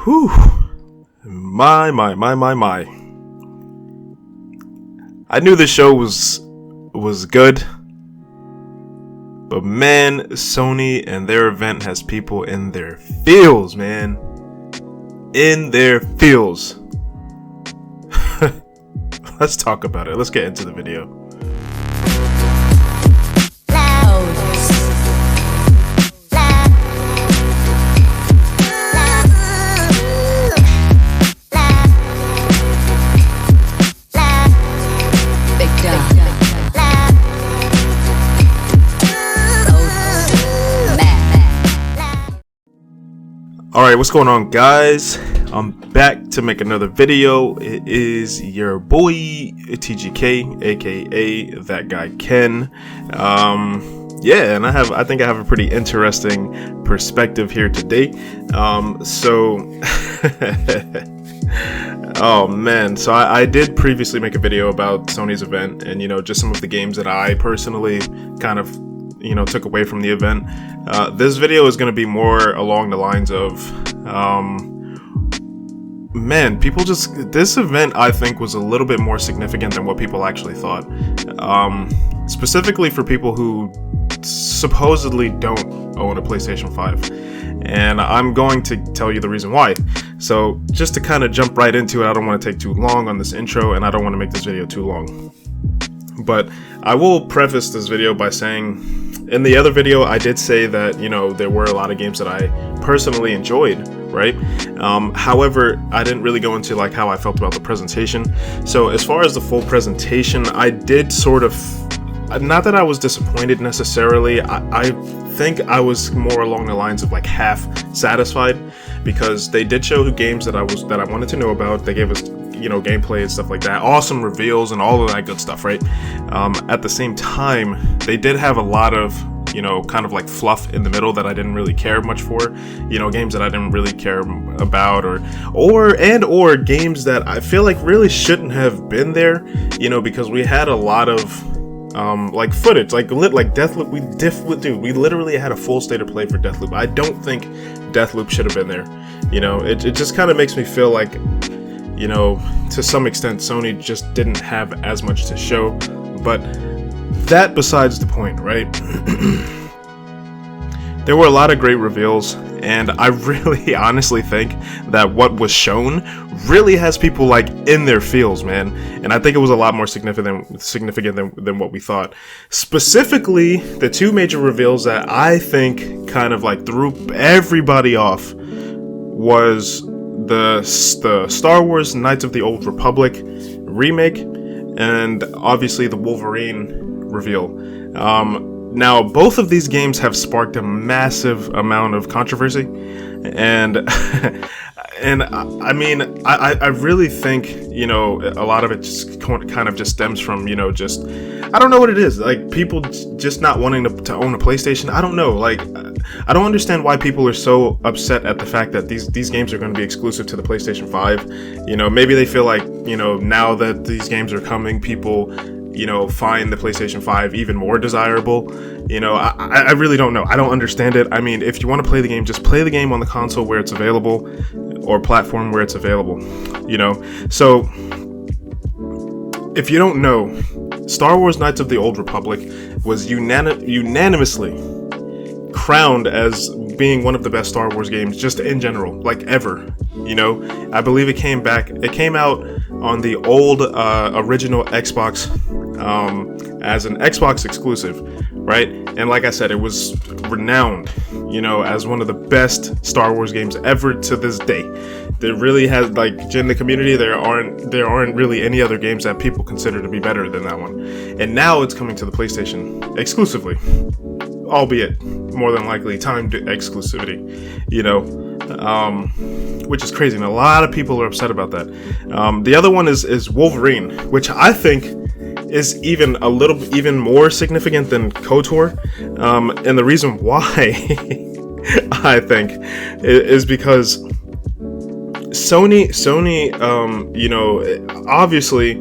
Whew. My. I knew the show was good. But man, Sony and their event has people in their feels, man. In their feels. Let's talk about it. Let's get into the video. Alright, what's going on, guys? I'm back to make another video. It is your boy TGK, aka that guy Ken. Yeah, and I think I have a pretty interesting perspective here today. Oh man, so I did previously make a video about Sony's event and just some of the games that I personally kind of took away from the event. This video is going to be more along the lines of this event I think was a little bit more significant than what people actually thought, specifically for people who supposedly don't own a PlayStation 5, and I'm going to tell you the reason why. So just to kind of jump right into it, I don't want to take too long on this intro, and I don't want to make this video too long. But I will preface this video by saying, in the other video, I did say that, there were a lot of games that I personally enjoyed, right? However, I didn't really go into like how I felt about the presentation. So as far as the full presentation, I did sort of, not that I was disappointed necessarily. I think I was more along the lines of like half satisfied, because they did show games that I wanted to know about. They gave us gameplay and stuff like that, awesome reveals and all of that good stuff, right? At the same time, they did have a lot of kind of like fluff in the middle that I didn't really care much for, games that I didn't really care about, or games that I feel like really shouldn't have been there, because we had a lot of like footage, like Deathloop. We literally had a full state of play for Deathloop. I don't think Deathloop should have been there. It just kind of makes me feel like, to some extent, Sony just didn't have as much to show. But that besides the point, right? There were a lot of great reveals, and I really honestly think that what was shown really has people like in their feels, man. And I think it was a lot more significant than what we thought. Specifically, the two major reveals that I think kind of like threw everybody off was the Star Wars Knights of the Old Republic remake, and obviously the Wolverine reveal. Now, both of these games have sparked a massive amount of controversy, and and I mean, I really think a lot of it just kind of just stems from just, I don't know what it is, like people just not wanting to own a PlayStation. I don't know, like I don't understand why people are so upset at the fact that these games are going to be exclusive to the PlayStation 5. Maybe they feel like now that these games are coming, people find the PlayStation 5 even more desirable. I really don't know. I don't understand it. I mean, if you want to play the game, just play the game on the console where it's available, or platform where it's available. So if you don't know, Star Wars Knights of the Old Republic was unanimously crowned as being one of the best Star Wars games just in general, like ever. I believe it came out on the old original Xbox as an Xbox exclusive, right? And like I said, it was renowned as one of the best Star Wars games ever to this day. There really has, like, in the community, there aren't really any other games that people consider to be better than that one. And now it's coming to the PlayStation exclusively, albeit more than likely timed exclusivity, which is crazy, and a lot of people are upset about that. The other one is Wolverine, which I think is even more significant than KOTOR, and the reason why I think is because Sony, obviously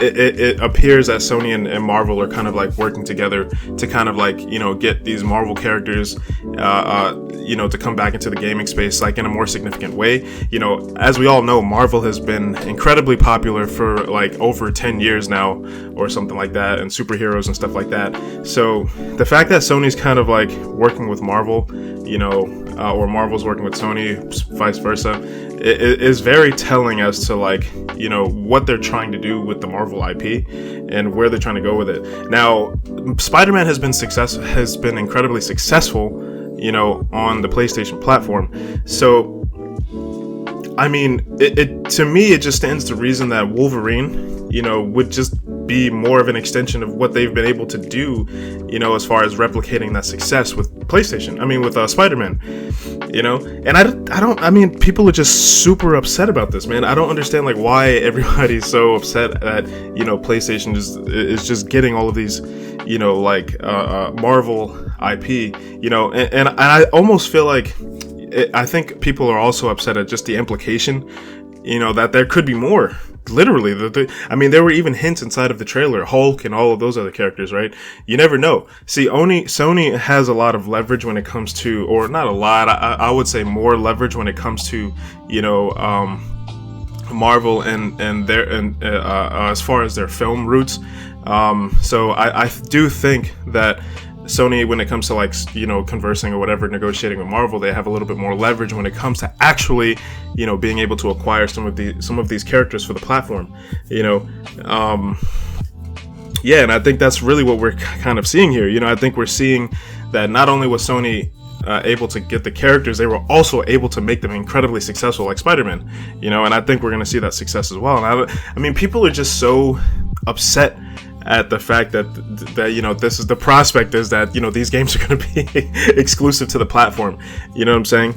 it appears that Sony and Marvel are kind of like working together to kind of like, you know, get these Marvel characters, you know, to come back into the gaming space like in a more significant way. You know, as we all know, Marvel has been incredibly popular for like over 10 years now or something like that, and superheroes and stuff like that. So the fact that Sony's kind of like working with Marvel, you know, or Marvel's working with Sony, vice versa, it is very telling as to like, you know, what they're trying to do with the Marvel IP and where they're trying to go with it. Now, Spider-Man has been incredibly successful, you know, on the PlayStation platform. So I mean, to me, it just stands to reason that Wolverine, you know, would just be more of an extension of what they've been able to do, you know, as far as replicating that success with PlayStation. I mean, with Spider-Man, you know. And I mean, people are just super upset about this, man. I don't understand like why everybody's so upset that, you know, PlayStation is just getting all of these, you know, like Marvel IP, you know, and I almost feel like, I think people are also upset at just the implication, you know, that there could be more. Literally, I mean, there were even hints inside of the trailer, Hulk and all of those other characters, right? You never know. See, Sony has a lot of leverage when it comes to, or not a lot, I would say more leverage when it comes to, you know, Marvel and their as far as their film roots. So I do think that Sony, when it comes to like, you know, conversing or whatever, negotiating with Marvel, they have a little bit more leverage when it comes to actually, you know, being able to acquire some of these characters for the platform, you know. Yeah, and I think that's really what we're kind of seeing here. You know, I think we're seeing that not only was Sony able to get the characters, they were also able to make them incredibly successful, like Spider-Man, you know. And I think we're going to see that success as well. And I mean, people are just so upset at the fact that you know, this is the prospect is that, you know, these games are going to be exclusive to the platform. You know what I'm saying?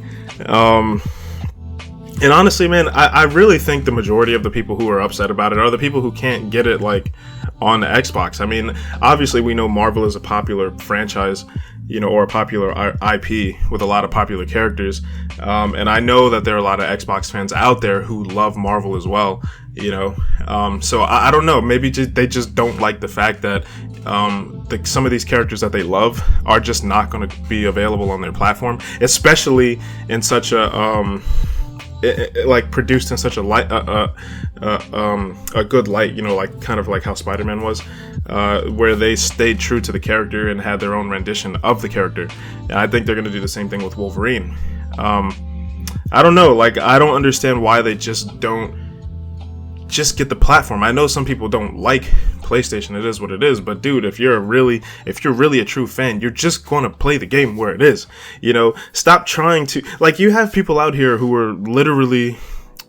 And honestly, man, I really think the majority of the people who are upset about it are the people who can't get it like on the Xbox. I mean, obviously we know Marvel is a popular franchise, you know, or a popular IP with a lot of popular characters. And I know that there are a lot of Xbox fans out there who love Marvel as well, you know. So I don't know, maybe they just don't like the fact that some of these characters that they love are just not going to be available on their platform, especially in such a like produced in such a light, a good light, you know, like kind of like how Spider-Man was, where they stayed true to the character and had their own rendition of the character. And I think they're going to do the same thing with Wolverine. I don't know, like, I don't understand why they just don't just get the platform. I know some people don't like PlayStation, it is what it is, but dude, if you're really a true fan, you're just going to play the game where it is, you know. Stop trying to, like, you have people out here who are literally,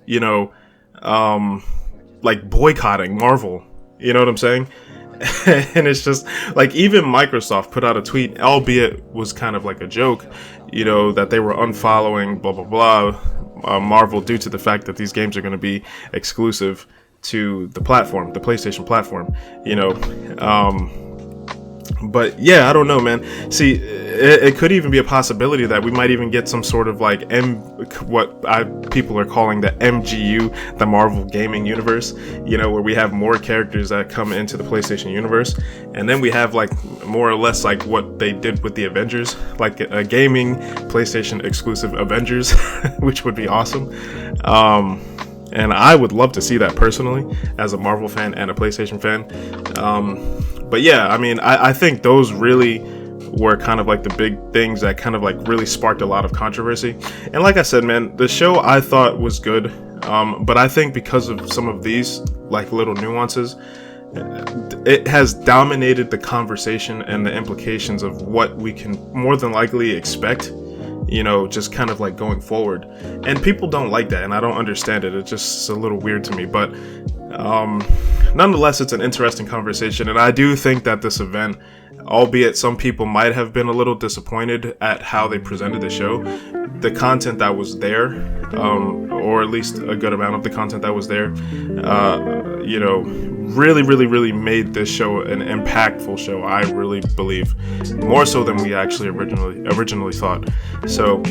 you know, like boycotting Marvel, you know what I'm saying? And it's just like, even Microsoft put out a tweet, albeit was kind of like a joke, you know, that they were unfollowing blah blah blah Marvel due to the fact that these games are going to be exclusive to the platform, the PlayStation platform, you know. But yeah, I don't know, man. See, it could even be a possibility that we might even get some sort of like people are calling the MGU, the Marvel Gaming Universe, you know, where we have more characters that come into the PlayStation universe, and then we have like more or less like what they did with the Avengers, like a gaming PlayStation exclusive Avengers, which would be awesome. And I would love to see that personally, as a Marvel fan and a PlayStation fan. But yeah, I mean, I think those really were kind of like the big things that kind of like really sparked a lot of controversy. And like I said, man, the show I thought was good, but I think because of some of these like little nuances, it has dominated the conversation and the implications of what we can more than likely expect, you know, just kind of like going forward. And people don't like that, and I don't understand it. It's just a little weird to me, but nonetheless, it's an interesting conversation. And I do think that this event, albeit some people might have been a little disappointed at how they presented the show, the content that was there, or at least a good amount of the content that was there, you know, really made this show an impactful show. I really believe, more so than we actually originally thought. So,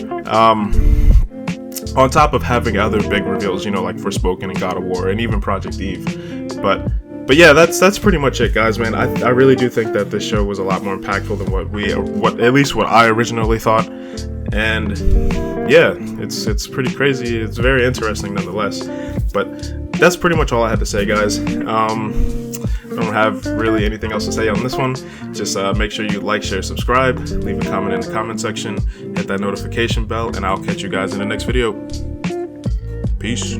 on top of having other big reveals, you know, like Forspoken and God of War and even Project Eve, but But yeah, that's pretty much it, guys, man. I really do think that this show was a lot more impactful than what at least what I originally thought. And yeah, it's pretty crazy. It's very interesting nonetheless. But that's pretty much all I had to say, guys. I don't have really anything else to say on this one. Just make sure you like, share, subscribe, leave a comment in the comment section, hit that notification bell, and I'll catch you guys in the next video. Peace.